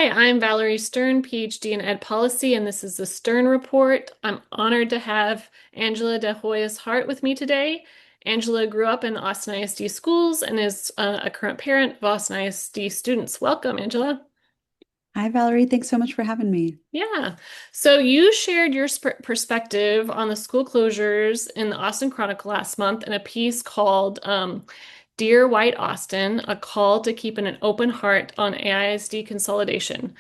Hi, I'm Valerie Stern, PhD in Ed Policy, and this is the Stern Report. I'm honored to have Angela de Hoyos Hart with me today. Angela grew up in the Austin ISD schools and is a current parent of Austin ISD students. Welcome, Angela. Hi, Valerie. Thanks so much for having me. Yeah. So you shared your perspective on the school closures in the Austin Chronicle last month in a piece called Dear White Austin, a call to keep an open heart on AISD consolidation.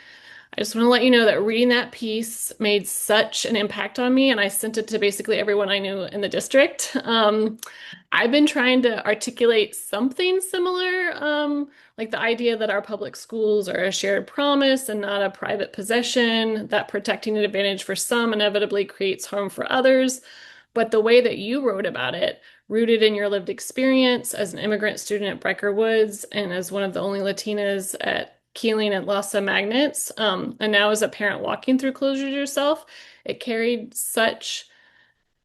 I just want to let you know that reading that piece made such an impact on me, and I sent it to basically everyone I knew in the district. I've been trying to articulate something similar, like the idea that our public schools are a shared promise and not a private possession, that protecting an advantage for some inevitably creates harm for others. But the way that you wrote about it, rooted in your lived experience as an immigrant student at Brecker Woods and as one of the only Latinas at Keeling and Lhasa Magnets, and now as a parent walking through closures yourself, it carried such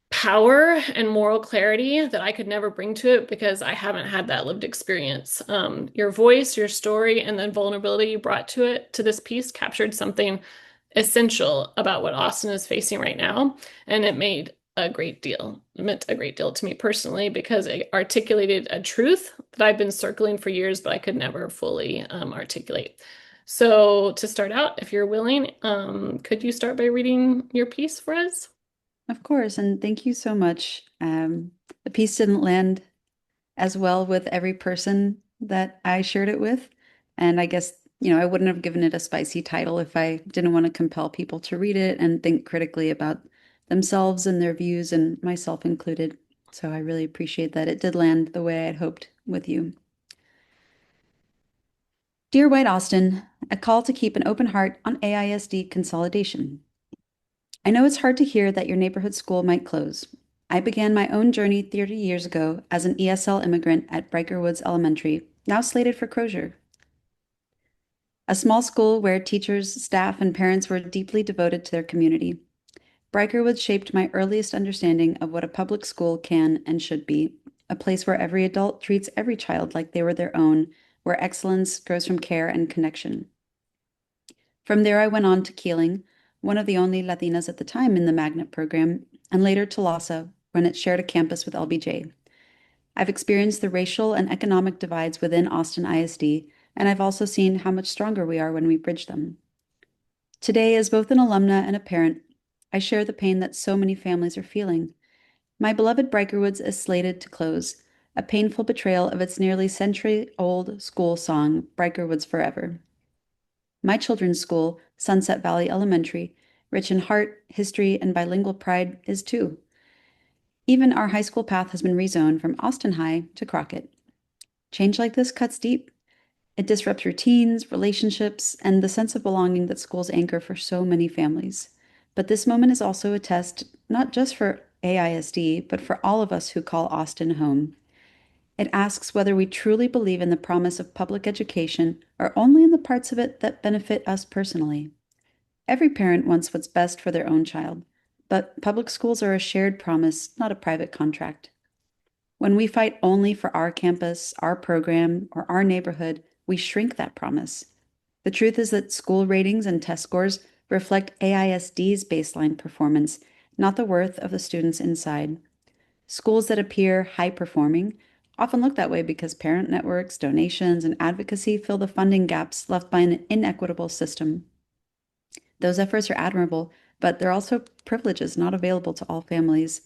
power and moral clarity that I could never bring to it because I haven't had that lived experience. Your voice, your story, and the vulnerability you brought to it, to this piece, captured something essential about what Austin is facing right now. And it made a great deal. It meant a great deal to me personally because it articulated a truth that I've been circling for years, but I could never fully articulate. So, to start out, if you're willing, could you start by reading your piece for us? Of course, and thank you so much. The piece didn't land as well with every person that I shared it with. And I guess, I wouldn't have given it a spicy title if I didn't want to compel people to read it and think critically about themselves and their views, and myself included. So I really appreciate that it did land the way I had hoped with you. Dear White Austin, a call to keep an open heart on AISD consolidation. I know it's hard to hear that your neighborhood school might close. I began my own journey 30 years ago as an ESL immigrant at Brecker Woods Elementary, now slated for closure. A small school where teachers, staff, and parents were deeply devoted to their community. Brecker Woods shaped my earliest understanding of what a public school can and should be, a place where every adult treats every child like they were their own, where excellence grows from care and connection. From there, I went on to Keeling, one of the only Latinas at the time in the magnet program, and later to Lhasa, when it shared a campus with LBJ. I've experienced the racial and economic divides within Austin ISD, and I've also seen how much stronger we are when we bridge them. Today, as both an alumna and a parent, I share the pain that so many families are feeling. My beloved Woods is slated to close, a painful betrayal of its nearly century-old school song, Woods Forever. My children's school, Sunset Valley Elementary, rich in heart, history, and bilingual pride, is too. Even our high school path has been rezoned from Austin High to Crockett. Change like this cuts deep. It disrupts routines, relationships, and the sense of belonging that schools anchor for so many families. But this moment is also a test, not just for AISD, but for all of us who call Austin home. It asks whether we truly believe in the promise of public education or only in the parts of it that benefit us personally. Every parent wants what's best for their own child, but public schools are a shared promise, not a private contract. When we fight only for our campus, our program, or our neighborhood, we shrink that promise. The truth is that school ratings and test scores reflect AISD's baseline performance, not the worth of the students inside. Schools that appear high performing often look that way because parent networks, donations, and advocacy fill the funding gaps left by an inequitable system. Those efforts are admirable, but they're also privileges not available to all families.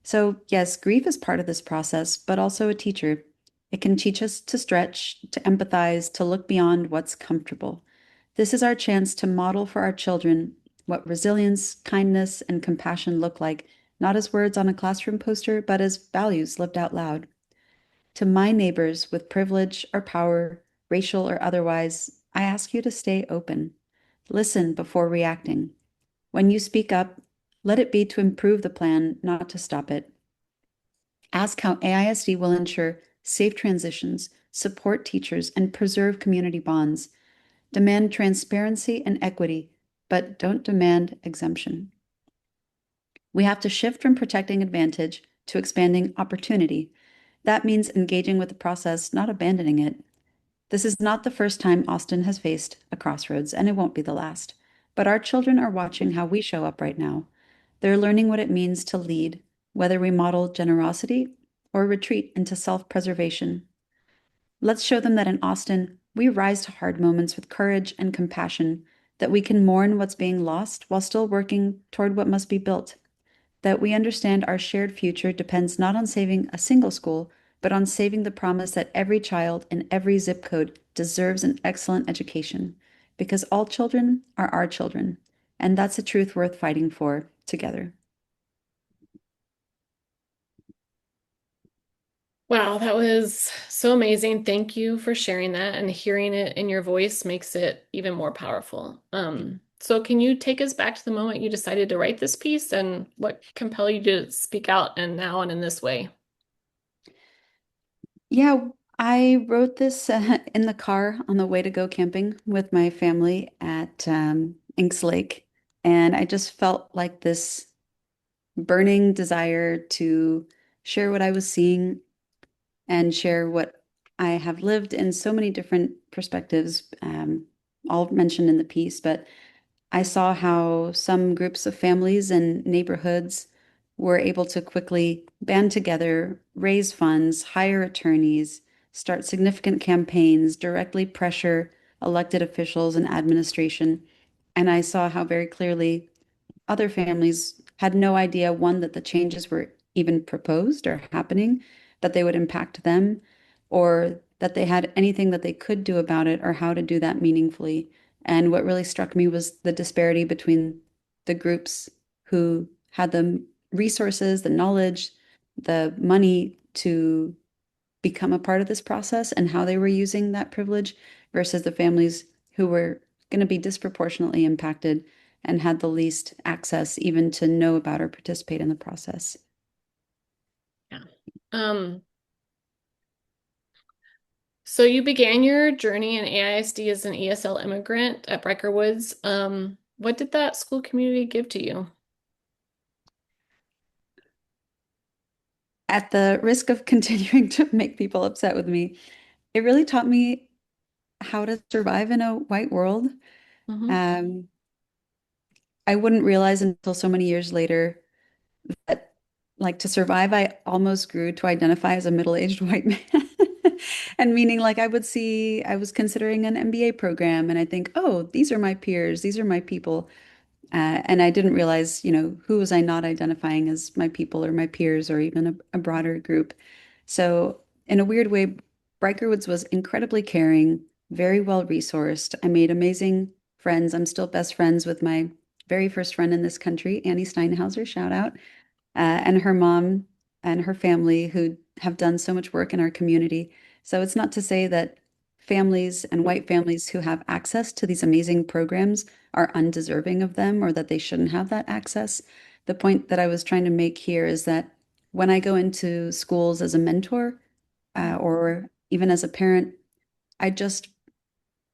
So, yes, grief is part of this process, but also a teacher. It can teach us to stretch, to empathize, to look beyond what's comfortable. This is our chance to model for our children what resilience, kindness, and compassion look like, not as words on a classroom poster, but as values lived out loud. To my neighbors with privilege or power, racial or otherwise, I ask you to stay open. Listen before reacting. When you speak up, let it be to improve the plan, not to stop it. Ask how AISD will ensure safe transitions, support teachers, and preserve community bonds. Demand transparency and equity, but don't demand exemption. We have to shift from protecting advantage to expanding opportunity. That means engaging with the process, not abandoning it. This is not the first time Austin has faced a crossroads, and it won't be the last. But our children are watching how we show up right now. They're learning what it means to lead, whether we model generosity or retreat into self-preservation. Let's show them that in Austin, we rise to hard moments with courage and compassion, that we can mourn what's being lost while still working toward what must be built, that we understand our shared future depends not on saving a single school, but on saving the promise that every child in every zip code deserves an excellent education, because all children are our children, and that's a truth worth fighting for together. Wow, that was so amazing. Thank you for sharing that, and hearing it in your voice makes it even more powerful. So can you take us back to the moment you decided to write this piece and what compelled you to speak out and now and in this way? Yeah, I wrote this in the car on the way to go camping with my family at Inks Lake, and I just felt like this burning desire to share what I was seeing and share what I have lived in so many different perspectives, all mentioned in the piece. But I saw how some groups of families and neighborhoods were able to quickly band together, raise funds, hire attorneys, start significant campaigns, directly pressure elected officials and administration. And I saw how very clearly other families had no idea, one, that the changes were even proposed or happening, that they would impact them, or that they had anything that they could do about it or how to do that meaningfully. And what really struck me was the disparity between the groups who had the resources, the knowledge, the money to become a part of this process and how they were using that privilege versus the families who were going to be disproportionately impacted and had the least access even to know about or participate in the process. Yeah. Um, so you began your journey in AISD as an ESL immigrant at Brecker Woods. What did that school community give to you? At the risk of continuing to make people upset with me, it really taught me how to survive in a white world. Hmm. Um, I wouldn't realize until so many years later that, like, to survive, I almost grew to identify as a middle-aged white man. And meaning, like, I would see, I was considering an MBA program, and I think, oh, these are my peers, these are my people. And I didn't realize, who was I not identifying as my people or my peers or even a broader group. So, in a weird way, Woods was incredibly caring, very well resourced. I made amazing friends. I'm still best friends with my very first friend in this country, Annie Steinhauser, shout out, and her mom and her family who have done so much work in our community. So it's not to say that families and white families who have access to these amazing programs are undeserving of them or that they shouldn't have that access. The point that I was trying to make here is that when I go into schools as a mentor or even as a parent, I just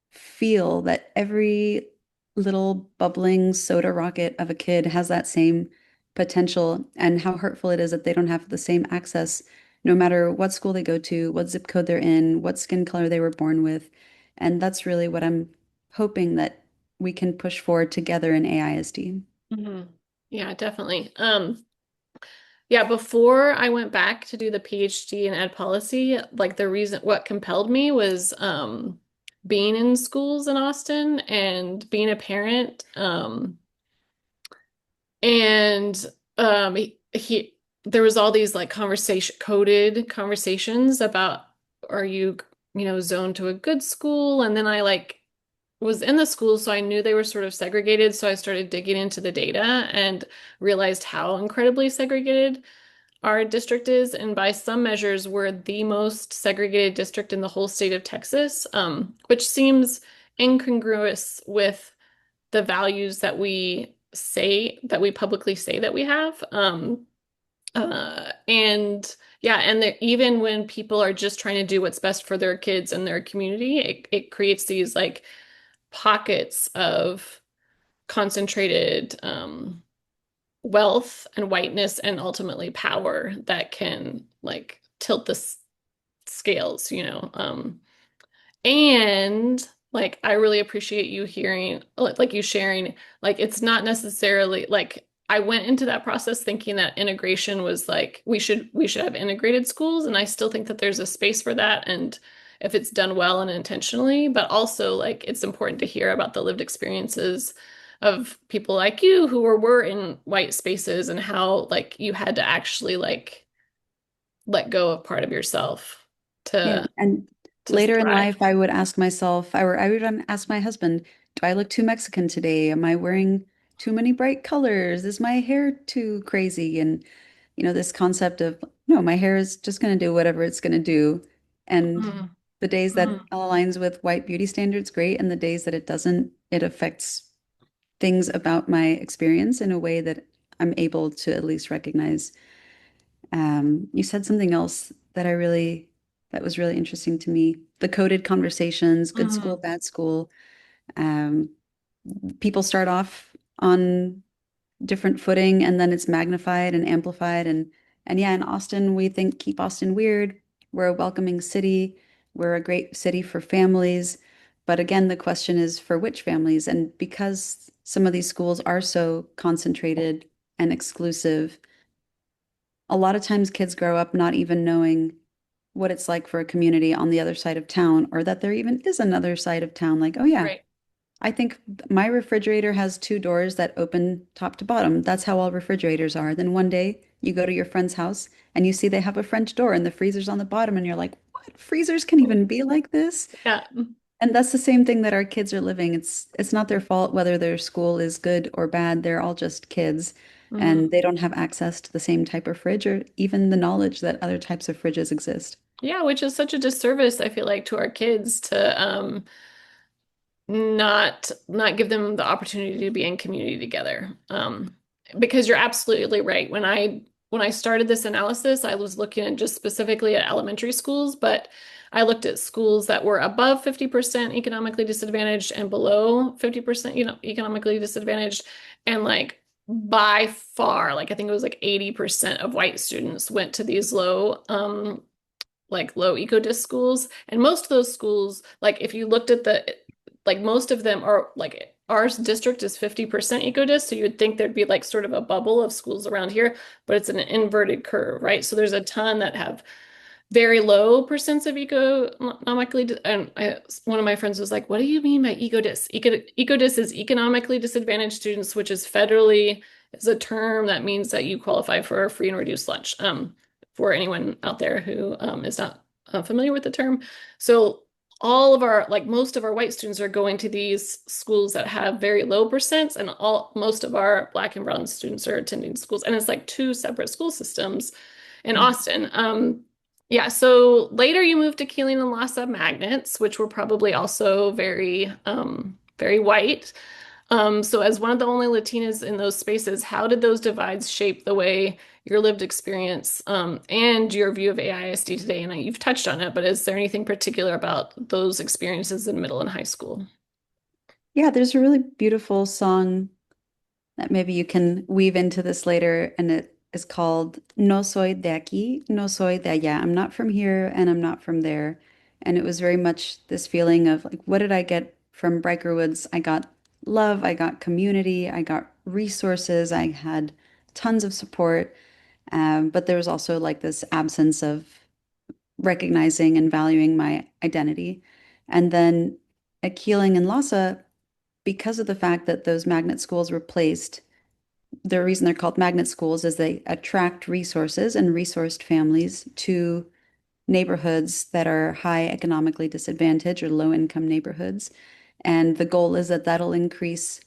feel that every little bubbling soda rocket of a kid has that same potential, and how hurtful it is that they don't have the same access, no matter what school they go to, what zip code they're in, what skin color they were born with. And that's really what I'm hoping that we can push forward together in AISD. Hmm. Yeah, definitely. Yeah, before I went back to do the PhD in ed policy, like the reason what compelled me was being in schools in Austin and being a parent. And he there was all these like coded conversations about are you, zoned to a good school? And then I like was in the school, so I knew they were sort of segregated. So I started digging into the data and realized how incredibly segregated our district is. And by some measures, we're the most segregated district in the whole state of Texas, which seems incongruous with the values that we say that we publicly say that we have. And yeah, and even when people are just trying to do what's best for their kids and their community, it creates these like pockets of concentrated wealth and whiteness and ultimately power that can like tilt the scales. And like I really appreciate you hearing like you sharing like it's not necessarily like I went into that process thinking that integration was like we should have integrated schools and I still think that there's a space for that and if it's done well and intentionally, but also like it's important to hear about the lived experiences of people like you who were in white spaces and how like you had to actually like let go of part of yourself Yeah. to And to later in thrive. life, I would ask myself, I would ask my husband, do I look too Mexican today? Am I wearing too many bright colors? Is my hair too crazy? And, this concept of, no, my hair is just going to do whatever it's going to do. And Mhm. the days that Mhm. aligns with white beauty standards, great. And the days that it doesn't, it affects things about my experience in a way that I'm able to at least recognize. You said something else that was really interesting to me. The coded conversations, good school, Mhm. bad school. Um, People start off on different footing and then it's magnified and amplified. And yeah, in Austin, we think keep Austin weird. We're a welcoming city. We're a great city for families. But again, the question is for which families? And because some of these schools are so concentrated and exclusive, a lot of times kids grow up not even knowing what it's like for a community on the other side of town, or that there even is another side of town. Like, oh, yeah, Right. I think my refrigerator has two doors that open top to bottom. That's how all refrigerators are. Then one day you go to your friend's house and you see they have a French door and the freezer's on the bottom, and you're like, what? Freezers can even be like this? Yeah. And that's the same thing that our kids are living. It's not their fault whether their school is good or bad. They're all just kids Mhm. and they don't have access to the same type of fridge or even the knowledge that other types of fridges exist. Yeah, which is such a disservice, I feel like, to our kids to not give them the opportunity to be in community together. Because you're absolutely right. When I started this analysis, I was looking at just specifically at elementary schools, but I looked at schools that were above 50% economically disadvantaged and below 50%, economically disadvantaged. And like by far, like I think it was like 80% of white students went to these low eco-disc schools. And most of those schools, like if you looked at like most of them are like our district is 50% eco-disc. So you'd think there'd be like sort of a bubble of schools around here, but it's an inverted curve, right? So there's a ton that have very low percents of economically, and one of my friends was like, what do you mean by eco-disc? Eco-disc is economically disadvantaged students, which is a term that means that you qualify for a free and reduced lunch. For anyone out there who is not familiar with the term. So like most of our white students are going to these schools that have very low percents, and most of our black and brown students are attending schools, and it's like two separate school systems in Mm. Austin. Yeah, so later you moved to Keeling and Lhasa Magnets, which were probably also very white. So as one of the only Latinas in those spaces, how did those divides shape the way your lived experience and your view of AISD today? And you've touched on it, but is there anything particular about those experiences in middle and high school? Yeah, there's a really beautiful song that maybe you can weave into this later, and it is called No soy de aquí, no soy de allá. I'm not from here and I'm not from there. And it was very much this feeling of like, what did I get from Briker Woods? I got love, I got community, I got resources, I had tons of support. But there was also like this absence of recognizing and valuing my identity. And then at Keeling and Lhasa, because of the fact that those magnet schools were placed, the reason they're called magnet schools is they attract resources and resourced families to neighborhoods that are high economically disadvantaged or low income neighborhoods. And the goal is that that'll increase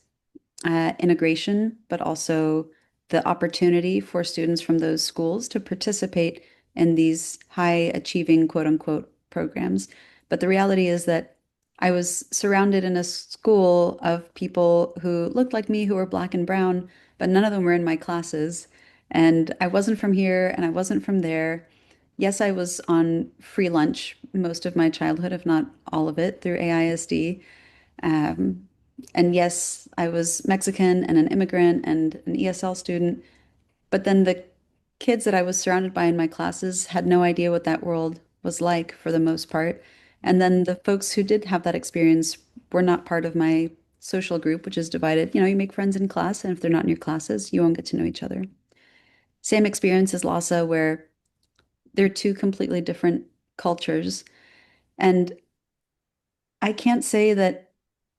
integration, but also the opportunity for students from those schools to participate in these high achieving quote unquote programs. But the reality is that I was surrounded in a school of people who looked like me, who were black and brown, but none of them were in my classes. And I wasn't from here and I wasn't from there. Yes, I was on free lunch most of my childhood, if not all of it, through AISD. Um, and yes, I was Mexican and an immigrant and an ESL student, but then the kids that I was surrounded by in my classes had no idea what that world was like for the most part. And then the folks who did have that experience were not part of my social group, which is divided. You make friends in class, and if they're not in your classes, you won't get to know each other. Same experience as Lhasa, where they're two completely different cultures. And I can't say that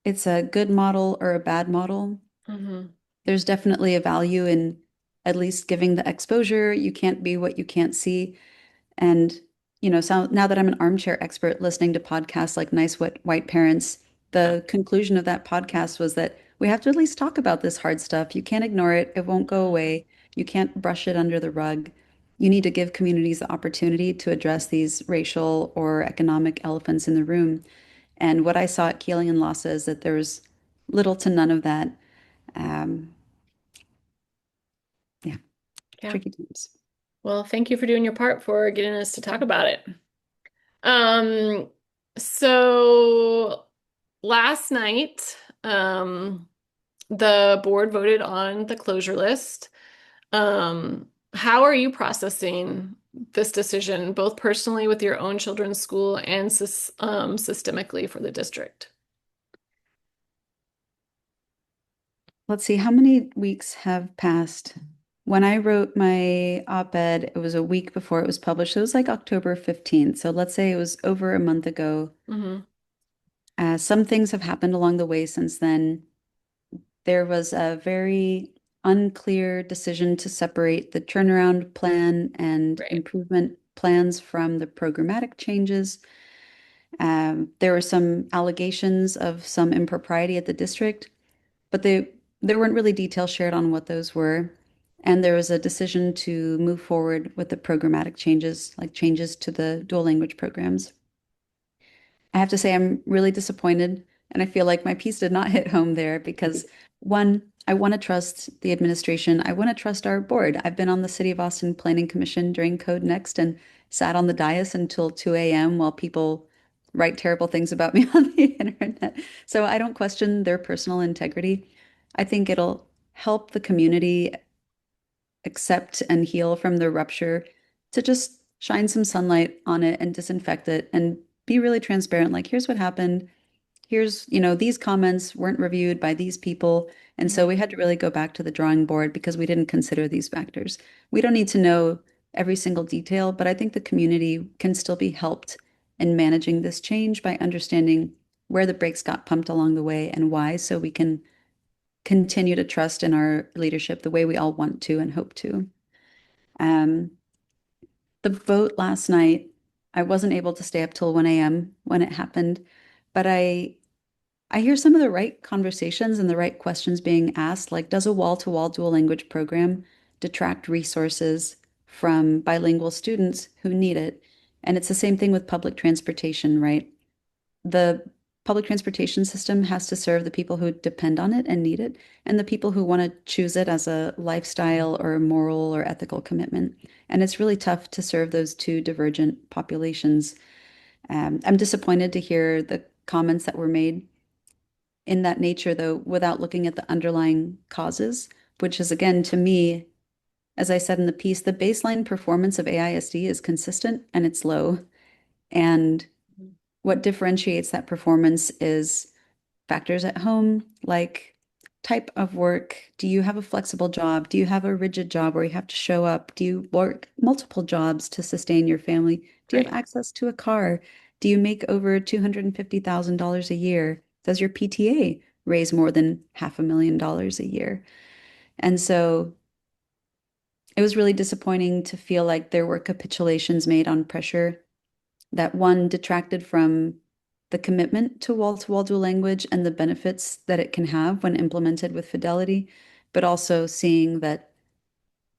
it's a good model or a bad model. Hmm. There's definitely a value in at least giving the exposure. You can't be what you can't see. And, so now that I'm an armchair expert listening to podcasts like Nice White Parents, Yeah. the conclusion of that podcast was that we have to at least talk about this hard stuff. You can't ignore it. It won't go away. You can't brush it under the rug. You need to give communities the opportunity to address these racial or economic elephants in the room. And what I saw at Keeling and Lhasa is that there was little to none of that. Um, yeah, Yeah. tricky times. Well, thank you for doing your part for getting us to talk about it. Um, so last night, the board voted on the closure list. How are you processing this decision, both personally with your own children's school and systemically for the district? Let's see, how many weeks have passed? When I wrote my op-ed, it was a week before it was published. So it was like October 15th. So let's say it was over a month ago. Hmm. Some things have happened along the way since then. There was a very unclear decision to separate the turnaround plan and Right. improvement plans from the programmatic changes. There were some allegations of some impropriety at the district, but there weren't really details shared on what those were. And there was a decision to move forward with the programmatic changes, like changes to the dual language programs. I have to say, I'm really disappointed. And I feel like my piece did not hit home there because, one, I want to trust the administration. I want to trust our board. I've been on the City of Austin Planning Commission during Code Next and sat on the dais until 2 a.m. while people write terrible things about me on the internet. So I don't question their personal integrity. I think it'll help the community accept and heal from the rupture to just shine some sunlight on it and disinfect it and be really transparent. Like, here's what happened. Here's, these comments weren't reviewed by these people. And so Mhm. we had to really go back to the drawing board because we didn't consider these factors. We don't need to know every single detail, but I think the community can still be helped in managing this change by understanding where the brakes got pumped along the way and why, so we can continue to trust in our leadership the way we all want to and hope to. Um, the vote last night, I wasn't able to stay up till 1 a.m. when it happened, but I hear some of the right conversations and the right questions being asked, like, does a wall-to-wall dual language program detract resources from bilingual students who need it? And it's the same thing with public transportation, right? The public transportation system has to serve the people who depend on it and need it, and the people who want to choose it as a lifestyle or a moral or ethical commitment. And it's really tough to serve those two divergent populations. I'm disappointed to hear the comments that were made in that nature, though, without looking at the underlying causes, which is, again, to me, as I said in the piece, the baseline performance of AISD is consistent and it's low. And what differentiates that performance is factors at home, like type of work. Do you have a flexible job? Do you have a rigid job where you have to show up? Do you work multiple jobs to sustain your family? Do you have Right. access to a car? Do you make over $250,000 a year? Does your PTA raise more than $500,000 a year? And so it was really disappointing to feel like there were capitulations made on pressure that, one, detracted from the commitment to wall dual language and the benefits that it can have when implemented with fidelity, but also seeing that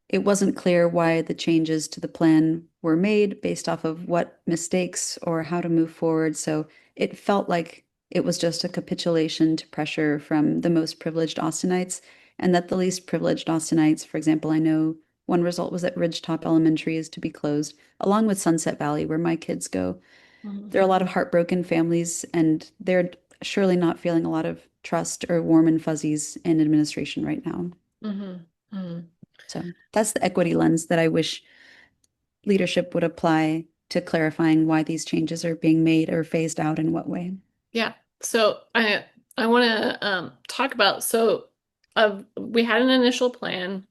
it wasn't clear why the changes to the plan were made based off of what mistakes or how to move forward. So it felt like it was just a capitulation to pressure from the most privileged Austinites, and that the least privileged Austinites, for example, I know one result was that Ridgetop Elementary is to be closed, along with Sunset Valley, where my kids go. Mhm. There are a lot of heartbroken families, and they're surely not feeling a lot of trust or warm and fuzzies in administration right now. Mhm. Mhm. So that's the equity lens that I wish leadership would apply. to clarifying why these changes are being made or phased out in what way. Yeah. So I want to talk about we had an initial plan,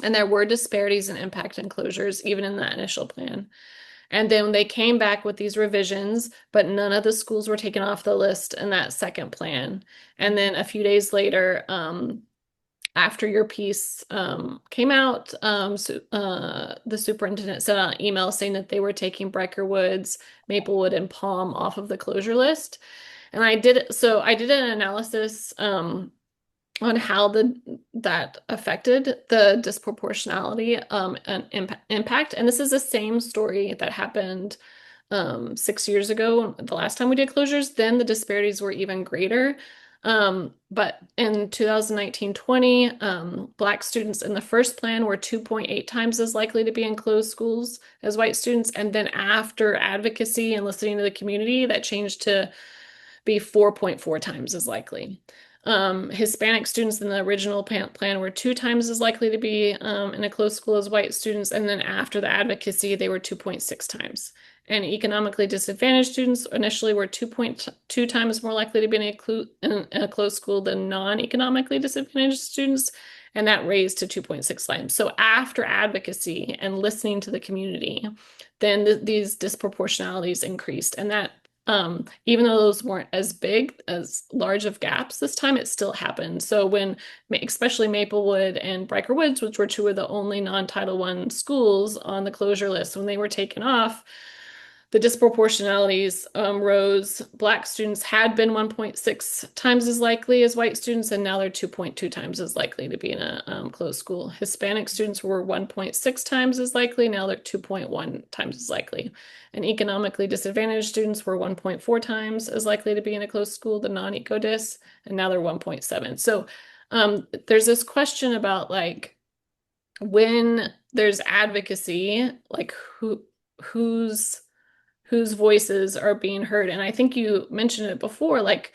and there were disparities in impact and closures even in that initial plan. And then they came back with these revisions, but none of the schools were taken off the list in that second plan. And then a few days later, after your piece came out, the superintendent sent out an email saying that they were taking Brecker Woods, Maplewood, and Palm off of the closure list. And I did an analysis on how that affected the disproportionality and impact. And this is the same story that happened 6 years ago, the last time we did closures. Then the disparities were even greater. But in 2019-20, Black students in the first plan were 2.8 times as likely to be in closed schools as white students. And then after advocacy and listening to the community, that changed to be 4.4 times as likely. Hispanic students in the original plan were 2 times as likely to be in a closed school as white students. And then after the advocacy, they were 2.6 times. And economically disadvantaged students initially were 2.2 times more likely to be in a closed school than non-economically disadvantaged students. And that raised to 2.6 times. So after advocacy and listening to the community, then these disproportionalities increased. And that even though those weren't as big as large of gaps this time, it still happened. So when, especially Maplewood and Brecker Woods, which were two of the only non-Title I schools on the closure list, when they were taken off, the disproportionalities rose. Black students had been 1.6 times as likely as white students, and now they're 2.2 times as likely to be in a closed school. Hispanic students were 1.6 times as likely, now they're 2.1 times as likely. And economically disadvantaged students were 1.4 times as likely to be in a closed school, the non-eco dis, and now they're 1.7. So there's this question about like when there's advocacy, like who's whose voices are being heard. And I think you mentioned it before, like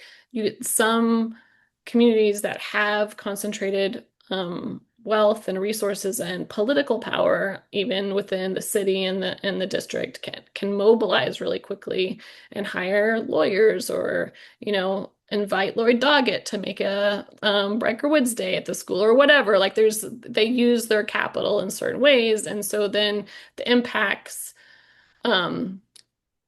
some communities that have concentrated wealth and resources and political power, even within the city and the district, can mobilize really quickly and hire lawyers or, invite Lori Doggett to make a Brecker Woods Day at the school or whatever. Like they use their capital in certain ways. And so then the impacts um,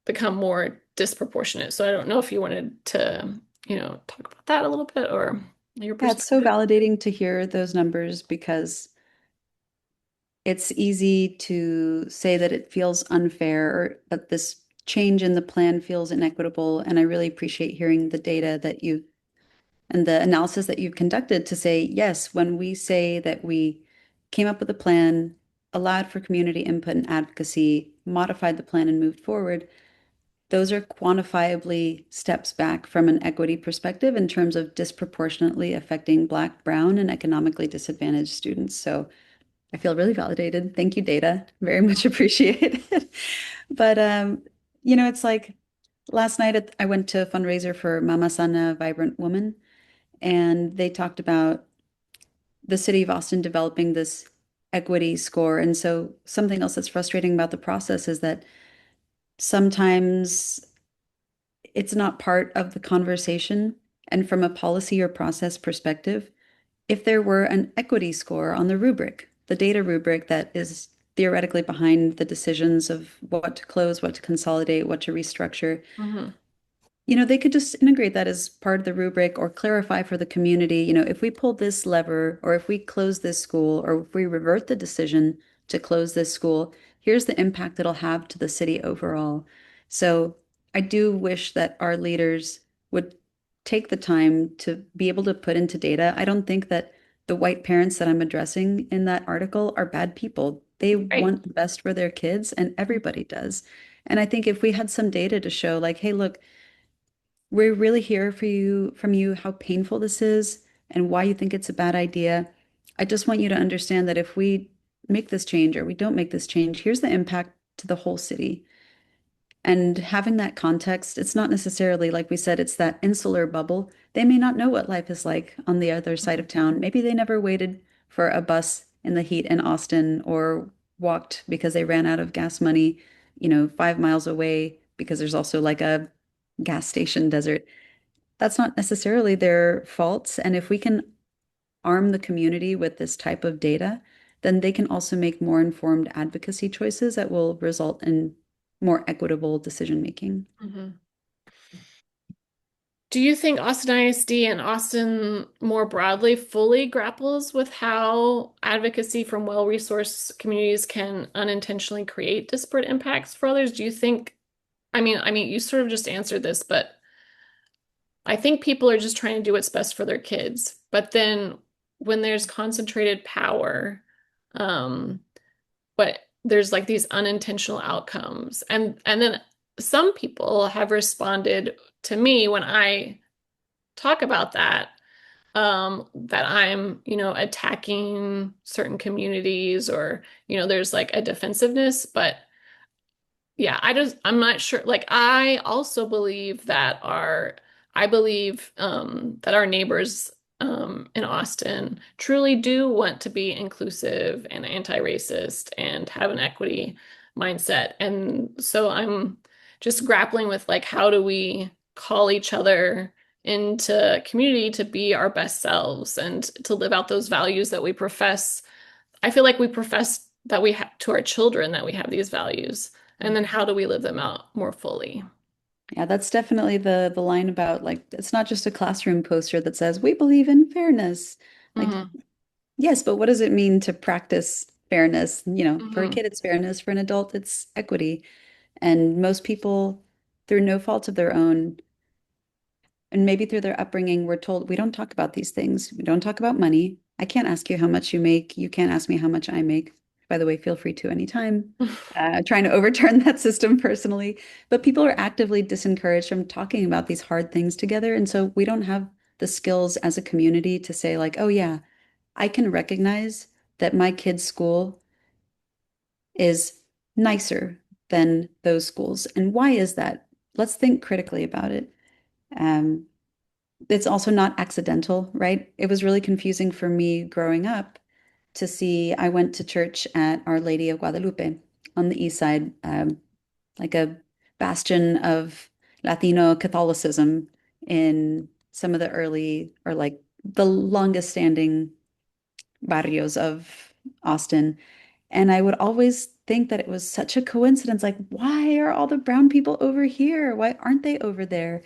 become more disproportionate. So I don't know if you wanted to, talk about that a little bit or your Yeah, it's so perspective. validating to hear those numbers because it's easy to say that it feels unfair or that this change in the plan feels inequitable. And I really appreciate hearing the data that you and the analysis that you've conducted to say, yes, when we say that we came up with a plan, allowed for community input and advocacy, modified the plan and moved forward, those are quantifiably steps back from an equity perspective in terms of disproportionately affecting Black, Brown, and economically disadvantaged students. So I feel really validated. Thank you, data. Very much appreciated. But it's like last night I went to a fundraiser for Mama Sana Vibrant Woman, and they talked about the city of Austin developing this equity score. And so something else that's frustrating about the process is that sometimes it's not part of the conversation. And from a policy or process perspective, if there were an equity score on the rubric, the data rubric that is theoretically behind the decisions of what to close, what to consolidate, what to restructure, Mhm. they could just integrate that as part of the rubric or clarify for the community, if we pull this lever or if we close this school or if we revert the decision to close this school, here's the impact it'll have to the city overall. So I do wish that our leaders would take the time to be able to put into data. I don't think that the white parents that I'm addressing in that article are bad people. They Right. want the best for their kids, and everybody does. And I think if we had some data to show, like, hey, look, we really hear from you how painful this is and why you think it's a bad idea. I just want you to understand that if we make this change or we don't make this change, here's the impact to the whole city. And having that context, it's not necessarily, like we said, it's that insular bubble. They may not know what life is like on the other side of town. Maybe they never waited for a bus in the heat in Austin or walked because they ran out of gas money. 5 miles away because there's also like a gas station desert. That's not necessarily their faults. And if we can arm the community with this type of data, then they can also make more informed advocacy choices that will result in more equitable decision making. Mhm. Do you think Austin ISD and Austin more broadly fully grapples with how advocacy from well-resourced communities can unintentionally create disparate impacts for others? Do you think, I mean, you sort of just answered this, but I think people are just trying to do what's best for their kids. But then when there's concentrated power, um, but there's like these unintentional outcomes. And then some people have responded to me when I talk about that, that I'm, attacking certain communities or, there's like a defensiveness, but yeah, I'm not sure. Like, I believe that our neighbors in Austin truly do want to be inclusive and anti-racist and have an equity mindset. And so I'm just grappling with like, how do we call each other into community to be our best selves and to live out those values that we profess. I feel like we profess that we have to our children that we have these values. And then how do we live them out more fully? Yeah, that's definitely the line about like it's not just a classroom poster that says we believe in fairness. Like, Hmm. yes, but what does it mean to practice fairness? For a Hmm. kid, it's fairness. For an adult, it's equity. And most people, through no fault of their own, and maybe through their upbringing, we're told we don't talk about these things. We don't talk about money. I can't ask you how much you make. You can't ask me how much I make. By the way, feel free to anytime. Trying to overturn that system personally. But people are actively disencouraged from talking about these hard things together. And so we don't have the skills as a community to say, like, oh, yeah, I can recognize that my kid's school is nicer than those schools. And why is that? Let's think critically about it. Um, it's also not accidental, right? It was really confusing for me growing up to see. I went to church at Our Lady of Guadalupe on the east side, like a bastion of Latino Catholicism in some of the early or like the longest standing barrios of Austin. And I would always think that it was such a coincidence. Like, why are all the brown people over here? Why aren't they over there?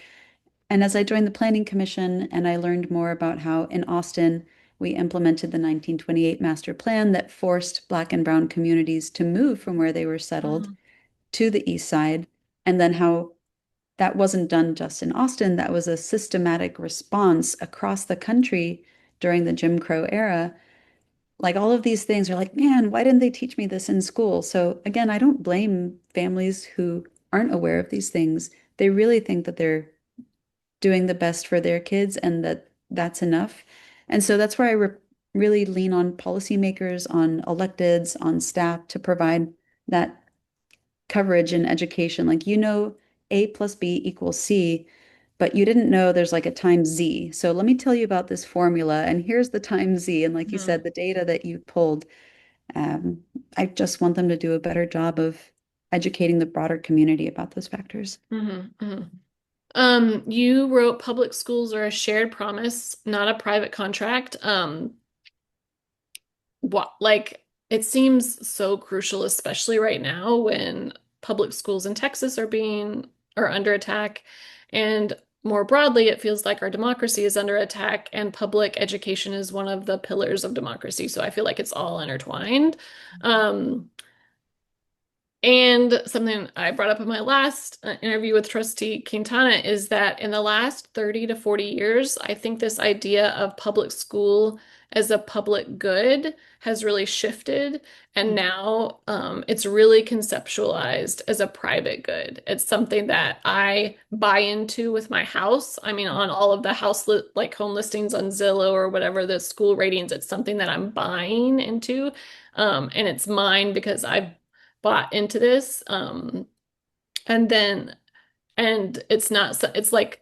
And as I joined the Planning Commission and I learned more about how in Austin we implemented the 1928 master plan that forced Black and Brown communities to move from where they were settled Hmm. to the East Side, and then how that wasn't done just in Austin, that was a systematic response across the country during the Jim Crow era. Like all of these things are like, man, why didn't they teach me this in school? So again, I don't blame families who aren't aware of these things. They really think that they're doing the best for their kids and that that's enough. And so that's where I really lean on policymakers, on electeds, on staff to provide that coverage and education. Like, A plus B equals C, but you didn't know there's like a times Z. So let me tell you about this formula, and here's the times Z. And like you Hmm. said, the data that you pulled, um, I just want them to do a better job of educating the broader community about those factors. Hmm. Hmm. You wrote public schools are a shared promise, not a private contract. What like it seems so crucial, especially right now when public schools in Texas are under attack, and more broadly, it feels like our democracy is under attack, and public education is one of the pillars of democracy. So I feel like it's all intertwined. Um, and something I brought up in my last interview with Trustee Quintana is that in the last 30 to 40 years, I think this idea of public school as a public good has really shifted. And now it's really conceptualized as a private good. It's something that I buy into with my house. I mean, on all of the like home listings on Zillow or whatever the school ratings, it's something that I'm buying into. And it's mine because I've bought into this. And then, and it's not, it's like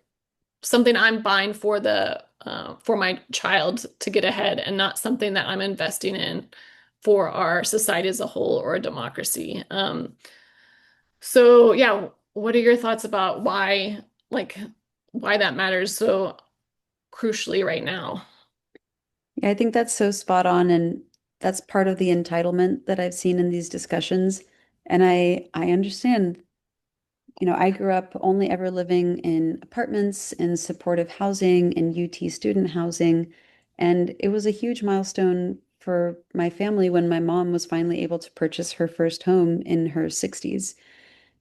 something I'm buying for my child to get ahead and not something that I'm investing in for our society as a whole or a democracy. So yeah, what are your thoughts about like, why that matters so crucially right now? Yeah, I think that's so spot on, and that's part of the entitlement that I've seen in these discussions. And I understand, I grew up only ever living in apartments, in supportive housing, in UT student housing, and it was a huge milestone for my family when my mom was finally able to purchase her first home in her 60s.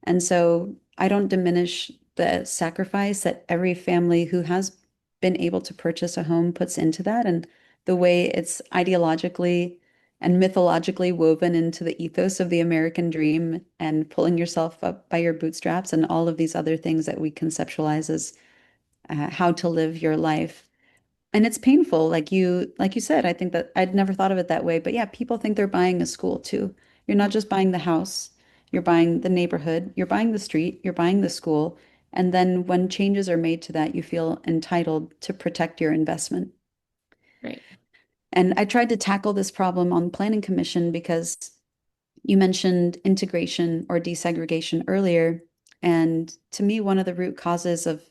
And so I don't diminish the sacrifice that every family who has been able to purchase a home puts into that, and the way it's ideologically and mythologically woven into the ethos of the American dream and pulling yourself up by your bootstraps and all of these other things that we conceptualize as how to live your life. And it's painful, like you said. I think that I'd never thought of it that way. But yeah, people think they're buying a school too. You're not just buying the house, you're buying the neighborhood, you're buying the street, you're buying the school. And then when changes are made to that, you feel entitled to protect your investment. Right. And I tried to tackle this problem on the Planning Commission because you mentioned integration or desegregation earlier. And to me, one of the root causes of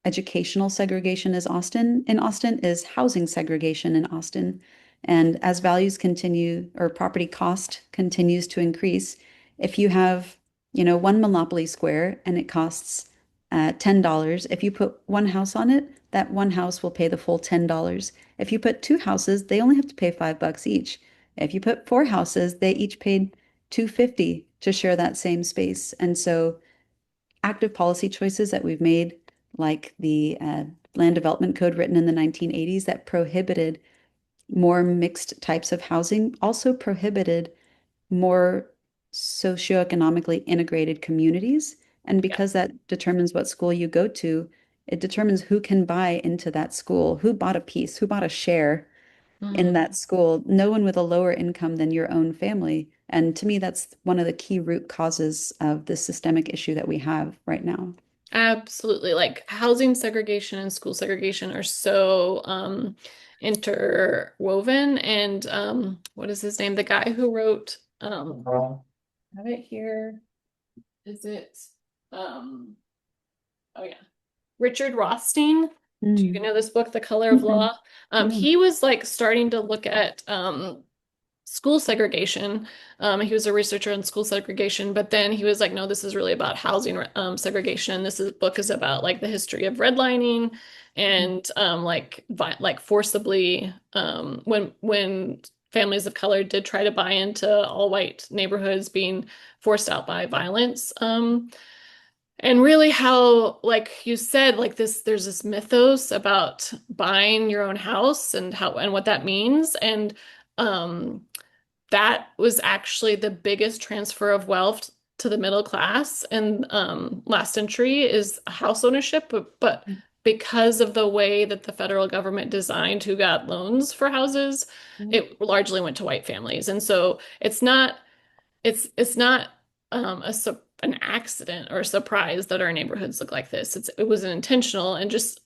educational segregation in Austin is housing segregation in Austin. And as values continue or property cost continues to increase, if you have, one Monopoly Square and it costs $10, if you put one house on it, that one house will pay the full $10. If you put two houses, they only have to pay $5 each. If you put four houses, they each paid $2.50 to share that same space. And so active policy choices that we've made, like the land development code written in the 1980s that prohibited more mixed types of housing, also prohibited more socioeconomically integrated communities. And Yeah. because that determines what school you go to, it determines who can buy into that school, who bought a piece, who bought a share in Mhm. that school, no one with a lower income than your own family. And to me, that's one of the key root causes of the systemic issue that we have right now. Absolutely. Like housing segregation and school segregation are so interwoven. And what is his name? The guy who wrote I have it here. Is it um oh yeah. Richard Rothstein. Do you Mm. know this book, The Color of Mm-mm. Law? No. He was like starting to look at school segregation. He was a researcher on school segregation, but then he was like, no, this is really about housing segregation. Book is about like the history of redlining and like forcibly when families of color did try to buy into all white neighborhoods being forced out by violence. And really how, like you said, like there's this mythos about buying your own house and how and what that means. And um, that was actually the biggest transfer of wealth to the middle class in last century is house ownership, but because of the way that the federal government designed who got loans for houses, it largely went to white families. And so it's not an accident or a surprise that our neighborhoods look like this. It was an intentional and just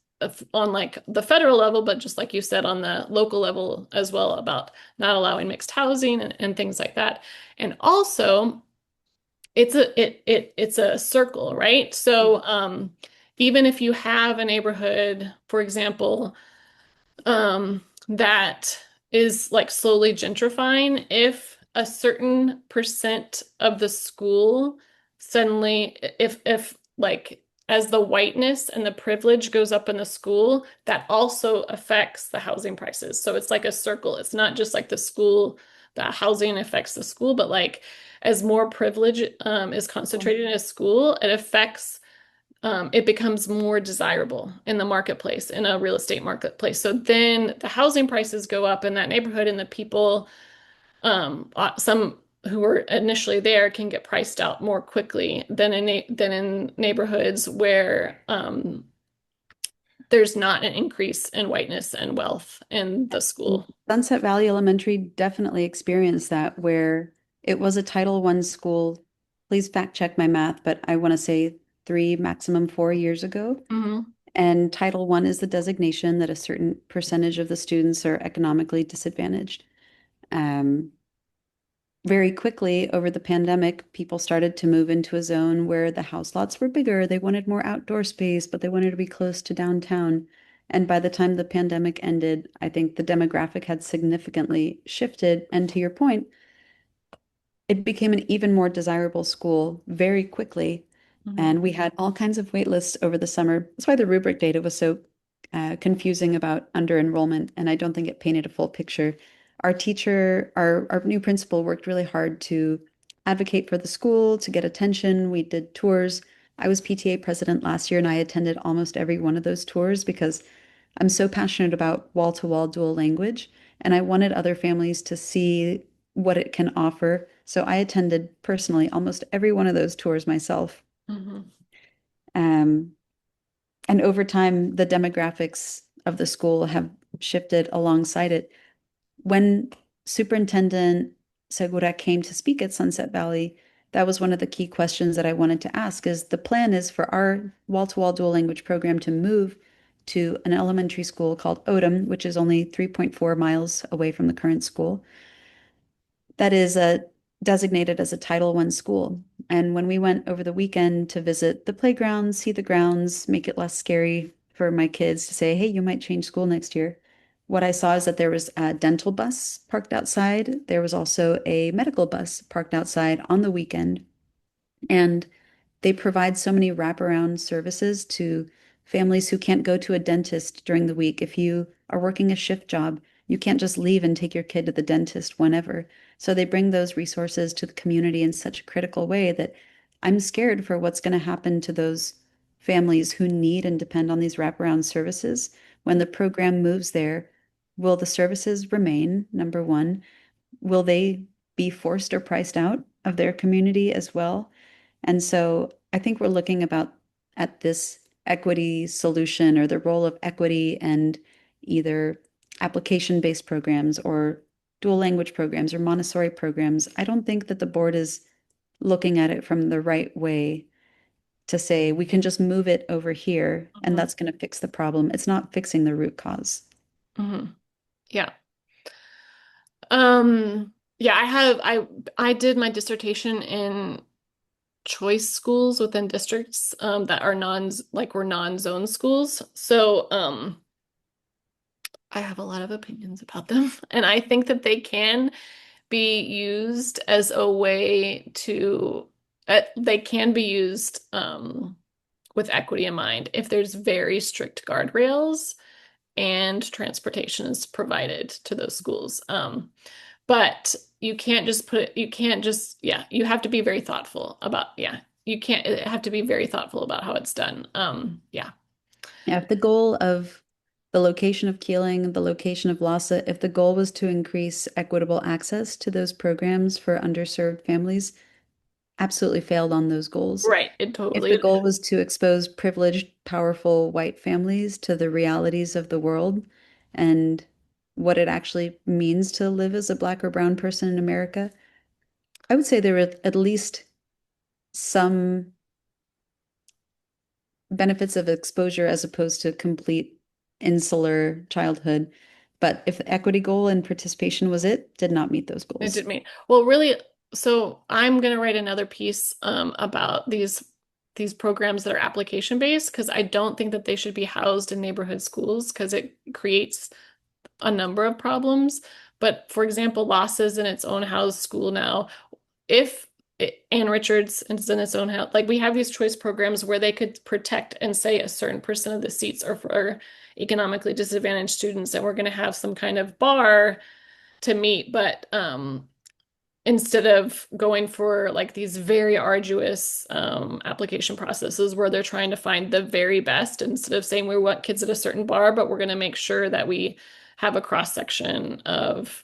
on like the federal level, but just like you said on the local level as well about not allowing mixed housing and things like that. And also it's a circle, right? So even if you have a neighborhood, for example, that is like slowly gentrifying. If a certain percent of the school suddenly, if like as the whiteness and the privilege goes up in the school, that also affects the housing prices. So it's like a circle. It's not just like the school, the housing affects the school, but like as more privilege is concentrated in a school, it affects it becomes more desirable in the marketplace, in a real estate marketplace. So then the housing prices go up in that neighborhood, and the people, some who were initially there, can get priced out more quickly than in neighborhoods where there's not an increase in whiteness and wealth in the school. Sunset Valley Elementary definitely experienced that, where it was a Title I school. Please fact check my math, but I want to say 3, maximum 4 years ago. Hmm. And Title I is the designation that a certain percentage of the students are economically disadvantaged. Um, very quickly over the pandemic, people started to move into a zone where the house lots were bigger. They wanted more outdoor space, but they wanted to be close to downtown. And by the time the pandemic ended, I think the demographic had significantly shifted. And to your point, it became an even more desirable school very quickly. Mhm. And we had all kinds of wait lists over the summer. That's why the rubric data was so confusing about under enrollment. And I don't think it painted a full picture. Our new principal worked really hard to advocate for the school, to get attention. We did tours. I was PTA president last year and I attended almost every one of those tours because I'm so passionate about wall-to-wall dual language, and I wanted other families to see what it can offer. So I attended personally almost every one of those tours myself. Mhm. Um, and over time, the demographics of the school have shifted alongside it. When Superintendent Segura came to speak at Sunset Valley, that was one of the key questions that I wanted to ask is the plan is for our wall-to-wall dual language program to move to an elementary school called Odom, which is only 3.4 miles away from the current school that is designated as a Title I school. And when we went over the weekend to visit the playgrounds, see the grounds, make it less scary for my kids to say, hey, you might change school next year. What I saw is that there was a dental bus parked outside. There was also a medical bus parked outside on the weekend. And they provide so many wraparound services to families who can't go to a dentist during the week. If you are working a shift job, you can't just leave and take your kid to the dentist whenever. So they bring those resources to the community in such a critical way that I'm scared for what's going to happen to those families who need and depend on these wraparound services. When the program moves there, will the services remain? Number one, will they be forced or priced out of their community as well? And so I think we're looking about at this equity solution or the role of equity and either application-based programs or dual language programs or Montessori programs. I don't think that the board is looking at it from the right way to say we can just move it over here and Mhm. that's going to fix the problem. It's not fixing the root cause. Mhm. Yeah. Yeah, I did my dissertation in choice schools within districts that are were non-zone schools. So I have a lot of opinions about them, and I think that they can be used as a way to they can be used with equity in mind if there's very strict guardrails and transportation is provided to those schools. But you can't just, yeah, you have to be very thoughtful about, yeah, you can't have to be very thoughtful about how it's done. Yeah. Yeah, if the goal of the location of Keeling, the location of Lhasa, if the goal was to increase equitable access to those programs for underserved families, absolutely failed on those goals. Right. It If totally the is. goal was to expose privileged, powerful white families to the realities of the world and what it actually means to live as a Black or brown person in America, I would say there were at least some benefits of exposure as opposed to complete insular childhood. But if the equity goal and participation was it, did not meet those It goals. did mean, well, really, so I'm gonna write another piece about these programs that are application based because I don't think that they should be housed in neighborhood schools because it creates a number of problems. But for example, Loss is in its own house school now. If Ann Richards is in its own house, like we have these choice programs where they could protect and say a certain percent of the seats are for economically disadvantaged students, and we're going to have some kind of bar to meet. But instead of going for like these very arduous application processes where they're trying to find the very best, instead of saying we want kids at a certain bar, but we're going to make sure that we have a cross section of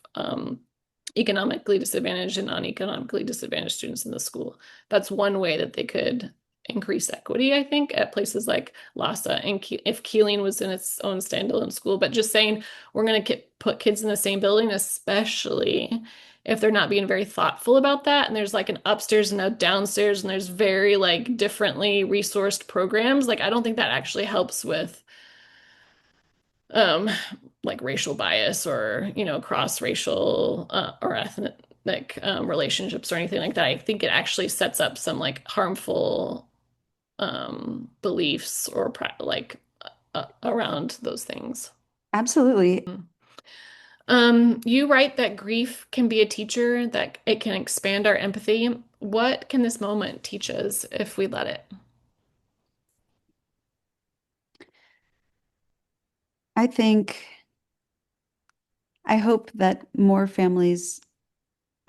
economically disadvantaged and non-economically disadvantaged students in the school. That's one way that they could increase equity, I think, at places like Lhasa and if Keeling was in its own standalone school. But just saying we're going to put kids in the same building, especially if they're not being very thoughtful about that, and there's like an upstairs and a downstairs, and there's very like differently resourced programs, like I don't think that actually helps with um like racial bias or cross-racial or ethnic like relationships or anything like that. I think it actually sets up some like harmful beliefs or like around those things. Absolutely. Mm. You write that grief can be a teacher, that it can expand our empathy. What can this moment teach us if we let it? I think, I hope that more families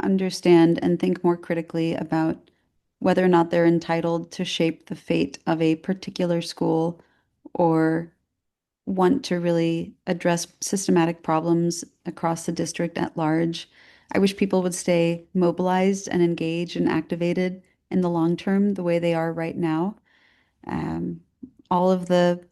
understand and think more critically about whether or not they're entitled to shape the fate of a particular school or want to really address systematic problems across the district at large. I wish people would stay mobilized and engaged and activated in the long term the way they are right now. Um, all of the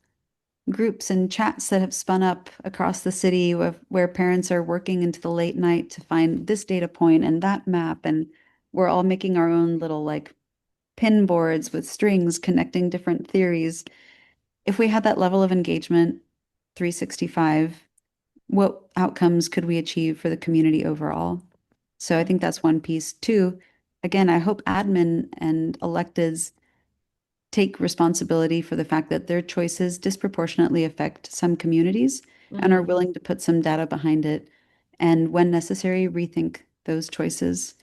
groups and chats that have spun up across the city where parents are working into the late night to find this data point and that map, and we're all making our own little like pin boards with strings connecting different theories. If we had that level of engagement, 365, what outcomes could we achieve for the community overall? So I think that's one piece. Two, again, I hope admin and electeds take responsibility for the fact that their choices disproportionately affect some communities and are Mm-hmm. willing to put some data behind it, and when necessary, rethink those choices.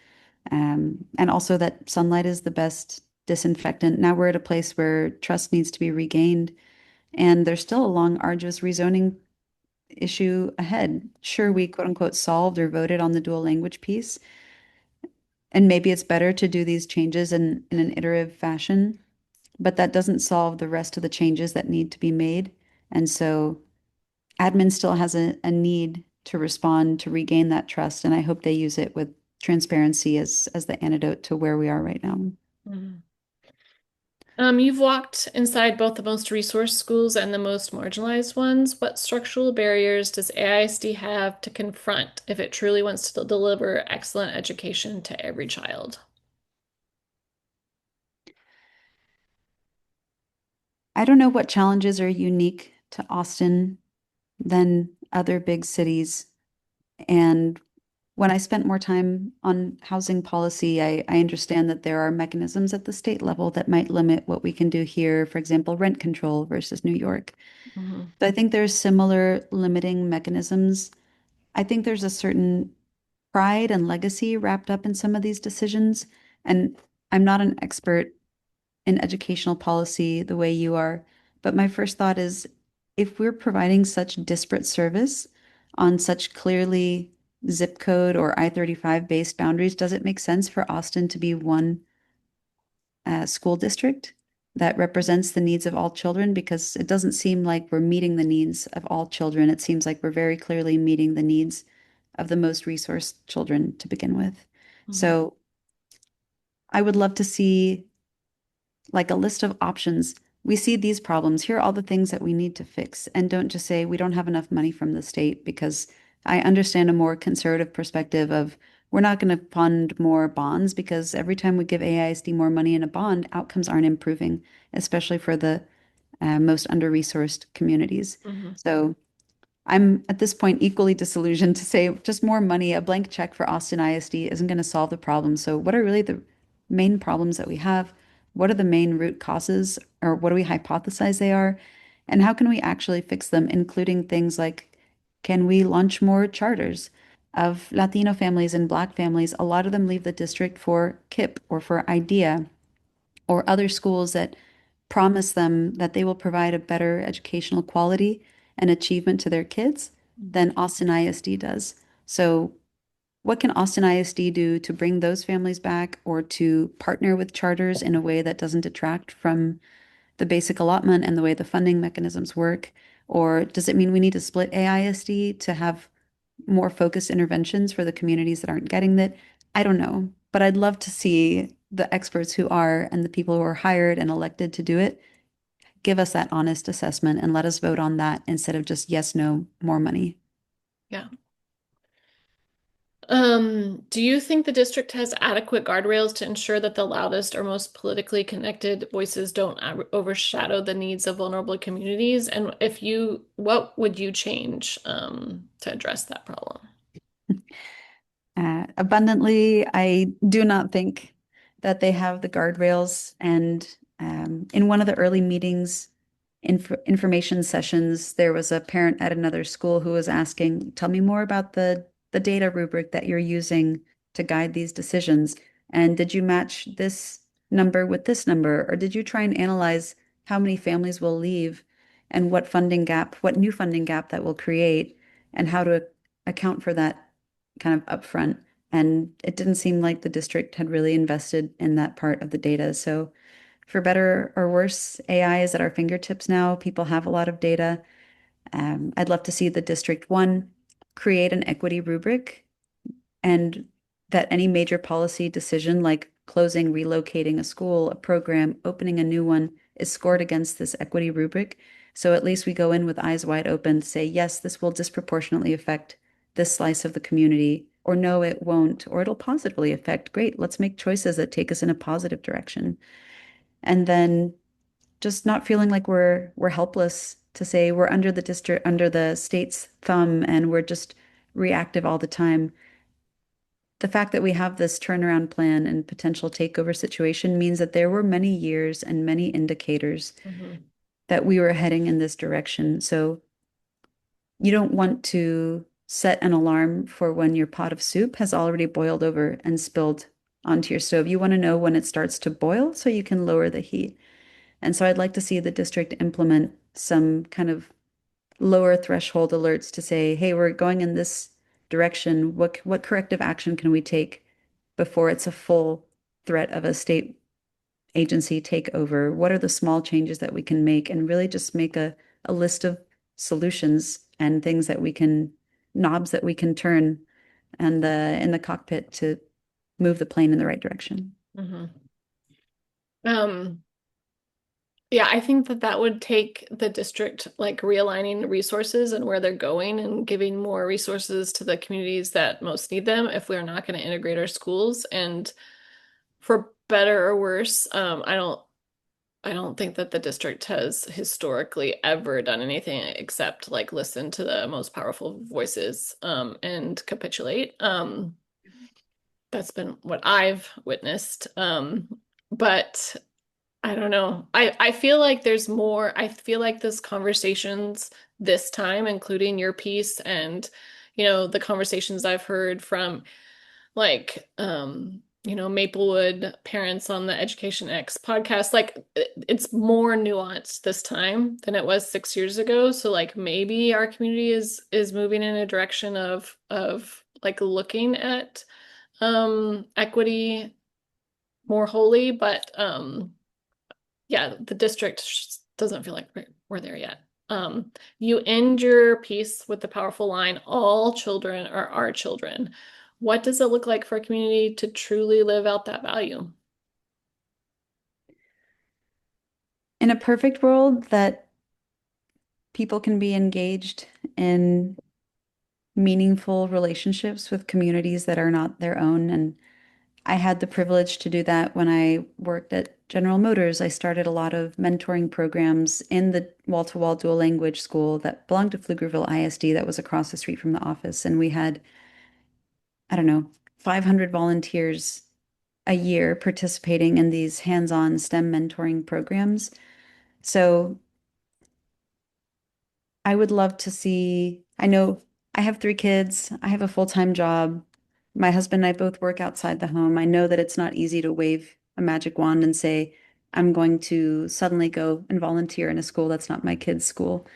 And also that sunlight is the best disinfectant. Now we're at a place where trust needs to be regained, and there's still a long, arduous rezoning issue ahead. Sure, we quote unquote solved or voted on the dual language piece, and maybe it's better to do these changes in an iterative fashion, but that doesn't solve the rest of the changes that need to be made. And so admin still has a need to respond to regain that trust, and I hope they use it with transparency as the antidote to where we are right now. Mm-hmm. You've walked inside both the most resourced schools and the most marginalized ones. What structural barriers does AISD have to confront if it truly wants to deliver excellent education to every child? I don't know what challenges are unique to Austin than other big cities. And when I spent more time on housing policy, I understand that there are mechanisms at the state level that might limit what we can do here, for example, rent control versus New York. Mm-hmm. So I think there's similar limiting mechanisms. I think there's a certain pride and legacy wrapped up in some of these decisions. And I'm not an expert in educational policy the way you are, but my first thought is if we're providing such disparate service on such clearly zip code or I-35 based boundaries, does it make sense for Austin to be one school district that represents the needs of all children? Because it doesn't seem like we're meeting the needs of all children. It seems like we're very clearly meeting the needs of the most resourced children to begin with. Mm-hmm. So I would love to see like a list of options. We see these problems. Here are all the things that we need to fix. And don't just say we don't have enough money from the state, because I understand a more conservative perspective of we're not going to fund more bonds because every time we give AISD more money in a bond, outcomes aren't improving, especially for the most under-resourced communities. Mm-hmm. So I'm at this point equally disillusioned to say just more money, a blank check for Austin ISD isn't going to solve the problem. So, what are really the main problems that we have? What are the main root causes, or what do we hypothesize they are? And how can we actually fix them, including things like can we launch more charters of Latino families and Black families? A lot of them leave the district for KIP or for IDEA or other schools that promise them that they will provide a better educational quality and achievement to their kids than Austin ISD does. So, what can Austin ISD do to bring those families back or to partner with charters in a way that doesn't detract from the basic allotment and the way the funding mechanisms work? Or does it mean we need to split AISD to have more focused interventions for the communities that aren't getting that? I don't know, but I'd love to see the experts who are and the people who are hired and elected to do it give us that honest assessment and let us vote on that instead of just yes, no, more money. Yeah. Do you think the district has adequate guardrails to ensure that the loudest or most politically connected voices don't overshadow the needs of vulnerable communities? And if you, what would you change to address that problem? Abundantly, I do not think that they have the guardrails. And in one of the early meetings, information sessions, there was a parent at another school who was asking, "Tell me more about the data rubric that you're using to guide these decisions. And did you match this number with this number, or did you try and analyze how many families will leave and what funding gap, what new funding gap that will create, and how to account for that kind of upfront?" And it didn't seem like the district had really invested in that part of the data. So, for better or worse, AI is at our fingertips now. People have a lot of data. I'd love to see the district one create an equity rubric, and that any major policy decision like closing, relocating a school, a program, opening a new one is scored against this equity rubric. So at least we go in with eyes wide open to say, yes, this will disproportionately affect this slice of the community, or no, it won't, or it'll positively affect. Great, let's make choices that take us in a positive direction. And then just not feeling like we're helpless to say we're under the district, under the state's thumb, and we're just reactive all the time. The fact that we have this turnaround plan and potential takeover situation means that there were many years and many indicators Mhm. that we were heading in this direction. So you don't want to set an alarm for when your pot of soup has already boiled over and spilled onto your stove. You want to know when it starts to boil so you can lower the heat. And so I'd like to see the district implement some kind of lower threshold alerts to say, hey, we're going in this direction. What corrective action can we take before it's a full threat of a state agency takeover? What are the small changes that we can make, and really just make a list of solutions and things that we can, knobs that we can turn and in the cockpit to move the plane in the right direction. Mhm. Um, yeah, I think that that would take the district like realigning resources and where they're going and giving more resources to the communities that most need them if we're not going to integrate our schools. And for better or worse, I don't think that the district has historically ever done anything except like listen to the most powerful voices and capitulate. That's been what I've witnessed. But I don't know. I feel like there's more. I feel like this conversations this time, including your piece and, the conversations I've heard from like Maplewood parents on the Education X podcast, like it's more nuanced this time than it was 6 years ago. So like maybe our community is moving in a direction of like looking at equity more wholly, but yeah, the district doesn't feel like we're there yet. You end your piece with the powerful line, all children are our children. What does it look like for a community to truly live out that value? In a perfect world, that people can be engaged in meaningful relationships with communities that are not their own. And I had the privilege to do that when I worked at General Motors. I started a lot of mentoring programs in the wall-to-wall dual language school that belonged to Pflugerville ISD that was across the street from the office. And we had, I don't know, 500 volunteers a year participating in these hands-on STEM mentoring programs. So I would love to see, I know I have 3 kids, I have a full-time job. My husband and I both work outside the home. I know that it's not easy to wave a magic wand and say, I'm going to suddenly go and volunteer in a school that's not my kid's school.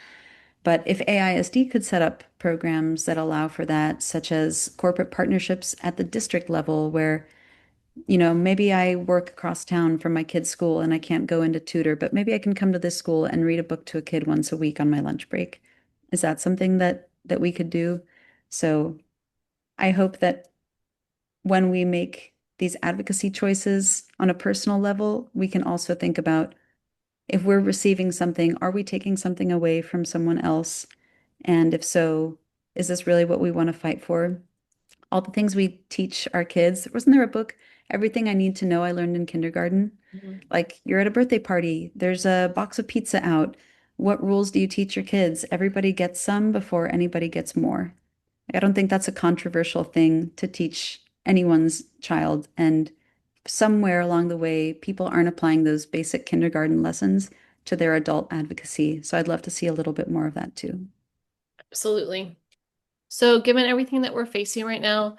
But if AISD could set up programs that allow for that, such as corporate partnerships at the district level, where, maybe I work across town from my kid's school and I can't go into tutor, but maybe I can come to this school and read a book to a kid once a week on my lunch break. Is that something that we could do? So I hope that when we make these advocacy choices on a personal level, we can also think about, if we're receiving something, are we taking something away from someone else? And if so, is this really what we want to fight for? All the things we teach our kids. Wasn't there a book, Everything I Need to Know I Learned in Kindergarten? Mhm. Like, you're at a birthday party, there's a box of pizza out. What rules do you teach your kids? Everybody gets some before anybody gets more. I don't think that's a controversial thing to teach anyone's child. And somewhere along the way, people aren't applying those basic kindergarten lessons to their adult advocacy. So I'd love to see a little bit more of that too. Absolutely. So, given everything that we're facing right now,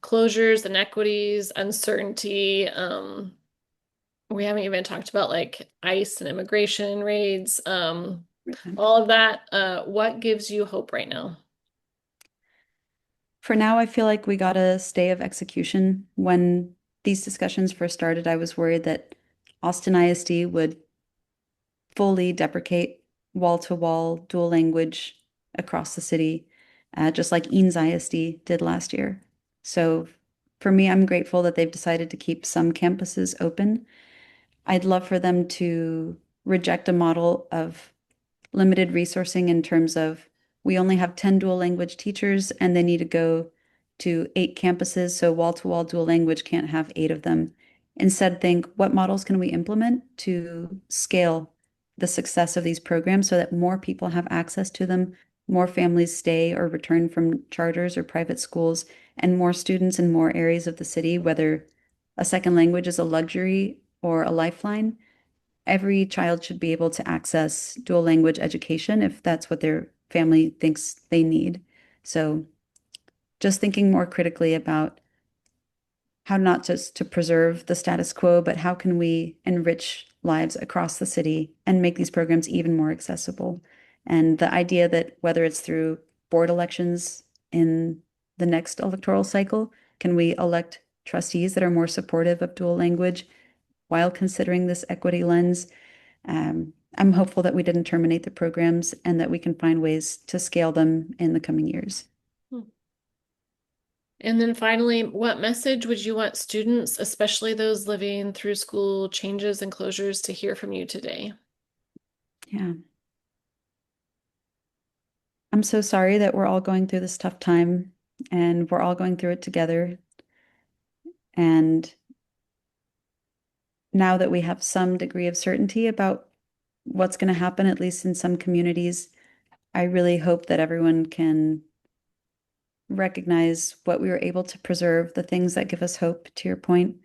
closures, inequities, uncertainty, we haven't even talked about like ICE and immigration raids, all of that. What gives you hope right now? For now, I feel like we got a stay of execution. When these discussions first started, I was worried that Austin ISD would fully deprecate wall-to-wall dual language across the city, just like Eanes ISD did last year. So for me, I'm grateful that they've decided to keep some campuses open. I'd love for them to reject a model of limited resourcing in terms of we only have 10 dual language teachers and they need to go to 8 campuses, so wall-to-wall dual language can't have 8 of them. Instead, think what models can we implement to scale the success of these programs so that more people have access to them, more families stay or return from charters or private schools, and more students in more areas of the city, whether a second language is a luxury or a lifeline, every child should be able to access dual language education if that's what their family thinks they need. So just thinking more critically about how not just to preserve the status quo, but how can we enrich lives across the city and make these programs even more accessible. And the idea that whether it's through board elections in the next electoral cycle, can we elect trustees that are more supportive of dual language while considering this equity lens? I'm hopeful that we didn't terminate the programs and that we can find ways to scale them in the coming years. And then finally, what message would you want students, especially those living through school changes and closures, to hear from you today? Yeah. I'm so sorry that we're all going through this tough time and we're all going through it together. And now that we have some degree of certainty about what's going to happen, at least in some communities, I really hope that everyone can recognize what we were able to preserve, the things that give us hope, to your point,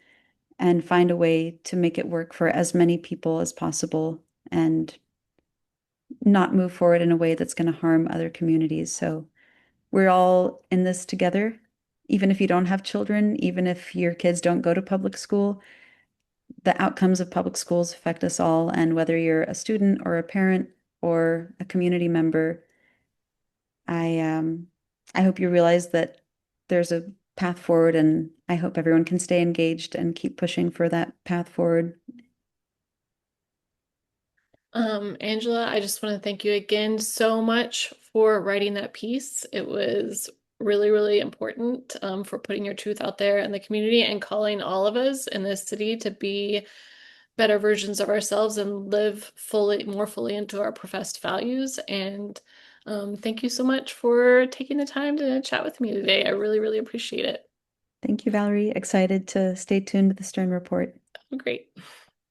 and find a way to make it work for as many people as possible and not move forward in a way that's going to harm other communities. So we're all in this together. Even if you don't have children, even if your kids don't go to public school, the outcomes of public schools affect us all. And whether you're a student or a parent or a community member, I um I hope you realize that there's a path forward, and I hope everyone can stay engaged and keep pushing for that path forward. Angela, I just want to thank you again so much for writing that piece. It was really, really important, for putting your truth out there in the community and calling all of us in this city to be better versions of ourselves and live fully, more fully into our professed values. And thank you so much for taking the time to chat with me today. I really, really appreciate it. Thank you, Valerie. Excited to stay tuned to the Stern Report. Great.